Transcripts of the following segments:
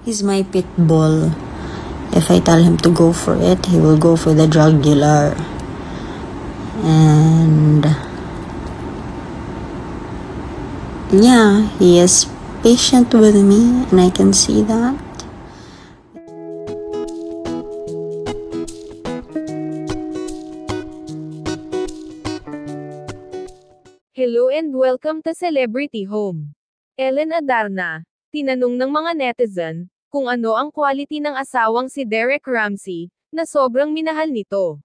He's my pit bull. If I tell him to go for it, he will go for the jugular. And yeah, he is patient with me, and I can see that. Hello and welcome to Celebrity Home. Ellen Adarna, tinanong ng mga netizen, kung ano ang quality ng asawang si Derek Ramsey, na sobrang minahal nito.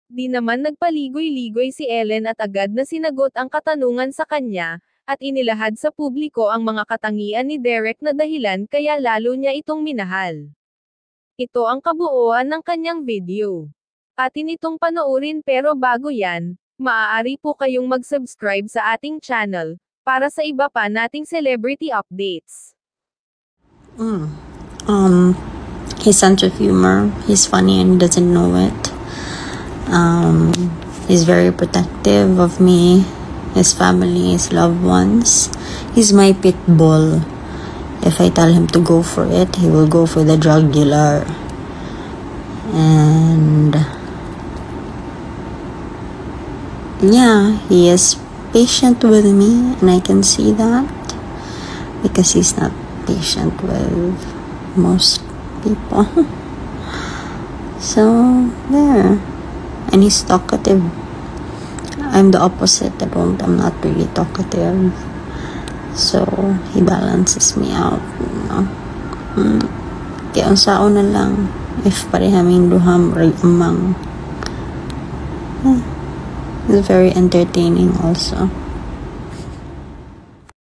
Di naman nagpaligoy-ligoy si Ellen at agad na sinagot ang katanungan sa kanya, at inilahad sa publiko ang mga katangian ni Derek na dahilan kaya lalo niya itong minahal. Ito ang kabuuan ng kanyang video. Atin itong panoorin pero bago yan, maaari po kayong mag-subscribe sa ating channel, para sa iba pa nating celebrity updates. His sense of humor, he's funny and he doesn't know it. He's very protective of me, his family, his loved ones. He's my pit bull. If I tell him to go for it, he will go for the jugular. And yeah, he is patient with me, and I can see that, because he's not patient with most people. So there. And he's talkative. I'm the opposite. I'm not really talkative. So he balances me out, you know. Kaya unsao na lang if parehaming duham or amang. He's very entertaining also.